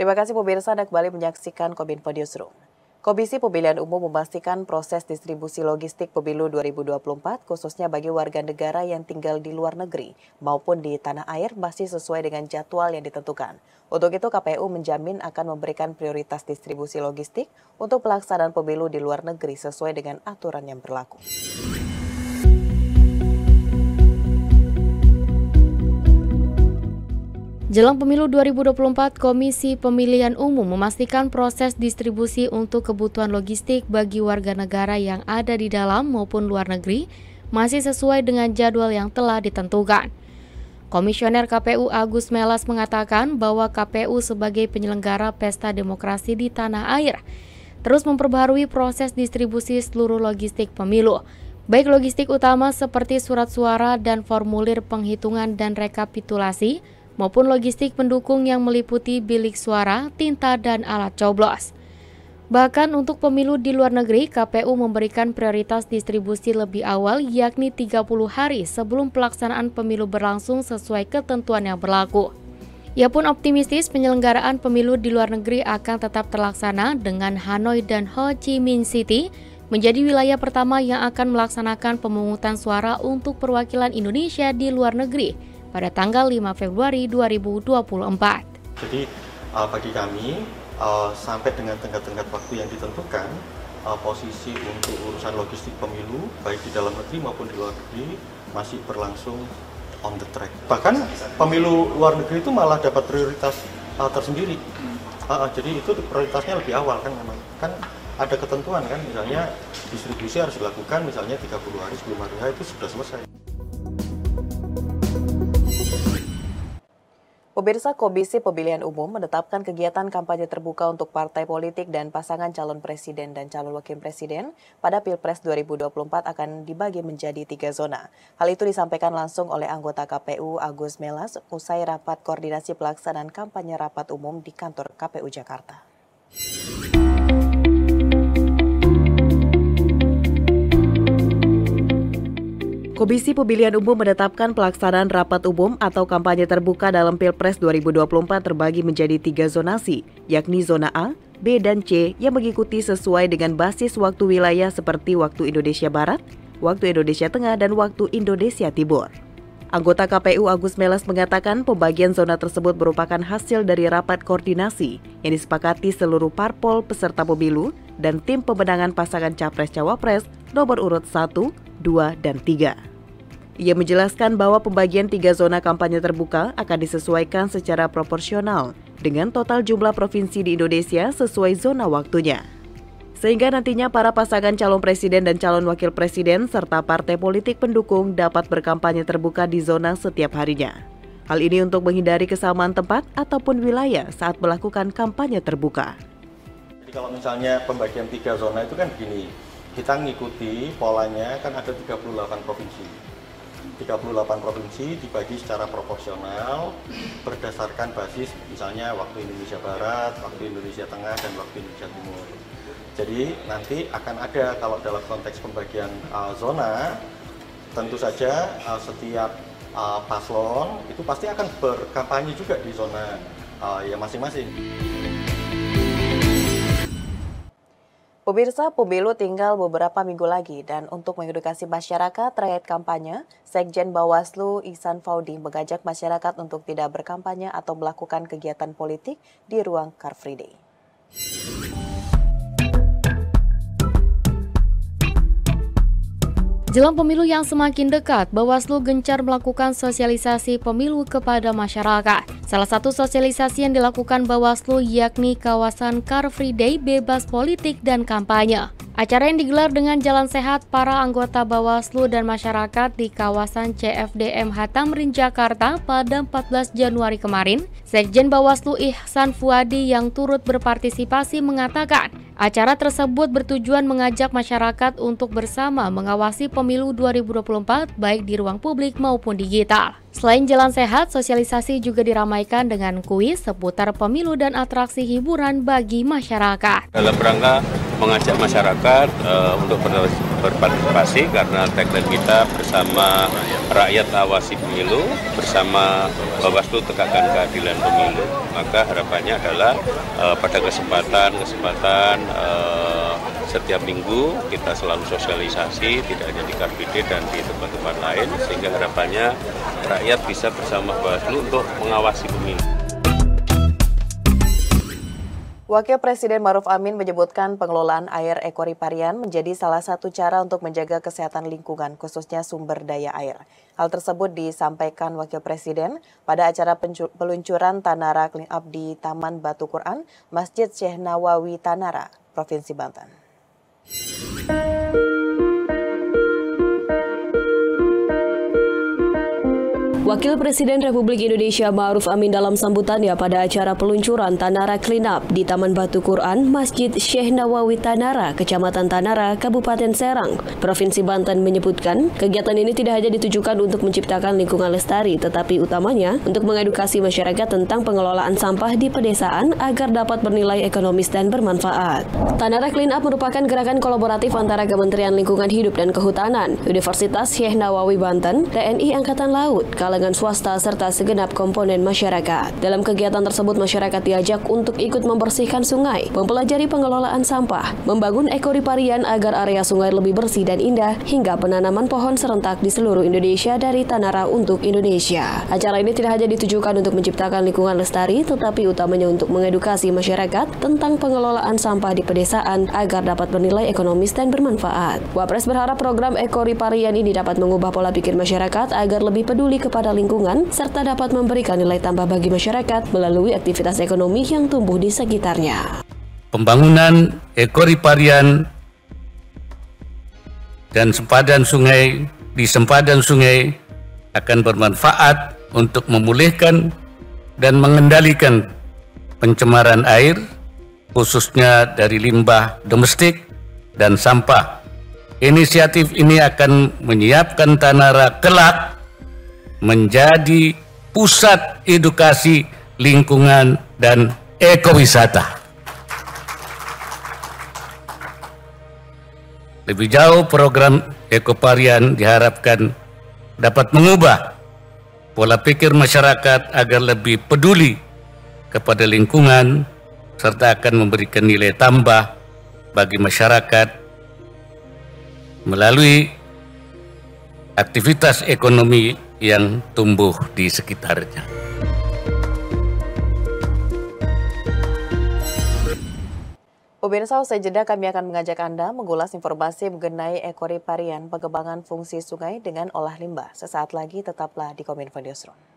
Terima kasih pemirsa, Anda kembali menyaksikan Kominfo Newsroom. Komisi Pemilihan Umum memastikan proses distribusi logistik pemilu 2024 khususnya bagi warga negara yang tinggal di luar negeri maupun di tanah air masih sesuai dengan jadwal yang ditentukan. Untuk itu KPU menjamin akan memberikan prioritas distribusi logistik untuk pelaksanaan pemilu di luar negeri sesuai dengan aturan yang berlaku. Jelang pemilu 2024, Komisi Pemilihan Umum memastikan proses distribusi untuk kebutuhan logistik bagi warga negara yang ada di dalam maupun luar negeri masih sesuai dengan jadwal yang telah ditentukan. Komisioner KPU Agus Melas mengatakan bahwa KPU sebagai penyelenggara pesta demokrasi di tanah air terus memperbaharui proses distribusi seluruh logistik pemilu, baik logistik utama seperti surat suara dan formulir penghitungan dan rekapitulasi, maupun logistik pendukung yang meliputi bilik suara, tinta, dan alat coblos. Bahkan untuk pemilu di luar negeri, KPU memberikan prioritas distribusi lebih awal yakni 30 hari sebelum pelaksanaan pemilu berlangsung sesuai ketentuan yang berlaku. Ia pun optimistis penyelenggaraan pemilu di luar negeri akan tetap terlaksana dengan Hanoi dan Ho Chi Minh City menjadi wilayah pertama yang akan melaksanakan pemungutan suara untuk perwakilan Indonesia di luar negeri pada tanggal 5 Februari 2024. Jadi bagi kami sampai dengan tenggat-tenggat waktu yang ditentukan, posisi untuk urusan logistik pemilu baik di dalam negeri maupun di luar negeri masih berlangsung on the track. Bahkan pemilu luar negeri itu malah dapat prioritas tersendiri. Jadi itu prioritasnya lebih awal kan memang. Kan ada ketentuan kan, misalnya distribusi harus dilakukan misalnya 30 hari sebelum hari H itu sudah selesai. Pemirsa, Komisi Pemilihan Umum menetapkan kegiatan kampanye terbuka untuk partai politik dan pasangan calon presiden dan calon wakil presiden pada Pilpres 2024 akan dibagi menjadi 3 zona. Hal itu disampaikan langsung oleh anggota KPU Agus Melas usai rapat koordinasi pelaksanaan kampanye rapat umum di kantor KPU Jakarta. Komisi Pemilihan Umum menetapkan pelaksanaan rapat umum atau kampanye terbuka dalam Pilpres 2024 terbagi menjadi 3 zonasi, yakni zona A, B, dan C yang mengikuti sesuai dengan basis waktu wilayah seperti waktu Indonesia Barat, waktu Indonesia Tengah, dan waktu Indonesia Timur. Anggota KPU Agus Melas mengatakan pembagian zona tersebut merupakan hasil dari rapat koordinasi yang disepakati seluruh parpol peserta pemilu dan tim pemenangan pasangan Capres-Cawapres nomor urut 1, 2, dan 3. Ia menjelaskan bahwa pembagian 3 zona kampanye terbuka akan disesuaikan secara proporsional dengan total jumlah provinsi di Indonesia sesuai zona waktunya. Sehingga nantinya para pasangan calon presiden dan calon wakil presiden serta partai politik pendukung dapat berkampanye terbuka di zona setiap harinya. Hal ini untuk menghindari kesamaan tempat ataupun wilayah saat melakukan kampanye terbuka. Jadi kalau misalnya pembagian 3 zona itu kan begini, kita ngikuti polanya kan ada 38 provinsi. 38 provinsi dibagi secara proporsional berdasarkan basis misalnya waktu Indonesia Barat, waktu Indonesia Tengah, dan waktu Indonesia Timur. Jadi nanti akan ada kalau dalam konteks pembagian zona, tentu saja setiap paslon itu pasti akan berkampanye juga di zona ya masing-masing. Pemirsa, pemilu tinggal beberapa minggu lagi dan untuk mengedukasi masyarakat terkait kampanye, Sekjen Bawaslu Ihsan Faudi mengajak masyarakat untuk tidak berkampanye atau melakukan kegiatan politik di ruang Car Free Day. Jelang pemilu yang semakin dekat, Bawaslu gencar melakukan sosialisasi pemilu kepada masyarakat. Salah satu sosialisasi yang dilakukan Bawaslu yakni kawasan Car Free Day bebas politik dan kampanye. Acara yang digelar dengan jalan sehat para anggota Bawaslu dan masyarakat di kawasan CFD MH Tamrin, Jakarta pada 14 Januari kemarin, Sekjen Bawaslu Ihsan Fuadi yang turut berpartisipasi mengatakan, acara tersebut bertujuan mengajak masyarakat untuk bersama mengawasi pemilu 2024 baik di ruang publik maupun digital. Selain jalan sehat, sosialisasi juga diramaikan dengan kuis seputar pemilu dan atraksi hiburan bagi masyarakat. Dalam rangka mengajak masyarakat untuk berpartisipasi karena tagline kita bersama rakyat awasi pemilu, bersama Bawaslu tegakkan keadilan pemilu. Maka harapannya adalah pada kesempatan setiap minggu kita selalu sosialisasi, tidak hanya di Car Free Day dan di tempat-tempat lain, sehingga harapannya rakyat bisa bersama Bawaslu untuk mengawasi pemilu. Wakil Presiden Maruf Amin menyebutkan pengelolaan air Ekoriparian menjadi salah satu cara untuk menjaga kesehatan lingkungan, khususnya sumber daya air. Hal tersebut disampaikan Wakil Presiden pada acara peluncuran Tanara Clean Up di Taman Batu Quran, Masjid Syekh Nawawi Tanara, Provinsi Banten. Wakil Presiden Republik Indonesia Ma'ruf Amin dalam sambutannya pada acara peluncuran Tanara Clean Up di Taman Batu Quran, Masjid Syekh Nawawi Tanara, Kecamatan Tanara, Kabupaten Serang, Provinsi Banten menyebutkan, kegiatan ini tidak hanya ditujukan untuk menciptakan lingkungan lestari, tetapi utamanya untuk mengedukasi masyarakat tentang pengelolaan sampah di pedesaan agar dapat bernilai ekonomis dan bermanfaat. Tanara Clean Up merupakan gerakan kolaboratif antara Kementerian Lingkungan Hidup dan Kehutanan, Universitas Syekh Nawawi Banten, TNI Angkatan Laut, kalangan swasta serta segenap komponen masyarakat. Dalam kegiatan tersebut, masyarakat diajak untuk ikut membersihkan sungai, mempelajari pengelolaan sampah, membangun ekoriparian agar area sungai lebih bersih dan indah, hingga penanaman pohon serentak di seluruh Indonesia dari Tanara untuk Indonesia. Acara ini tidak hanya ditujukan untuk menciptakan lingkungan lestari, tetapi utamanya untuk mengedukasi masyarakat tentang pengelolaan sampah di pedesaan agar dapat bernilai ekonomis dan bermanfaat. Wapres berharap program ekoriparian ini dapat mengubah pola pikir masyarakat agar lebih peduli kepada lingkungan, serta dapat memberikan nilai tambah bagi masyarakat melalui aktivitas ekonomi yang tumbuh di sekitarnya. Pembangunan ekoriparian dan sempadan sungai di sempadan sungai akan bermanfaat untuk memulihkan dan mengendalikan pencemaran air, khususnya dari limbah domestik dan sampah. Inisiatif ini akan menyiapkan Tanara kelak menjadi pusat edukasi lingkungan dan ekowisata. Lebih jauh, program Ekoparian diharapkan dapat mengubah pola pikir masyarakat agar lebih peduli kepada lingkungan serta akan memberikan nilai tambah bagi masyarakat melalui aktivitas ekonomi yang tumbuh di sekitarnya. Pemirsa, usai jeda kami akan mengajak Anda mengulas informasi mengenai ekoriparian, pengembangan fungsi sungai dengan olah limbah. Sesaat lagi tetaplah di Kominfo Newsroom.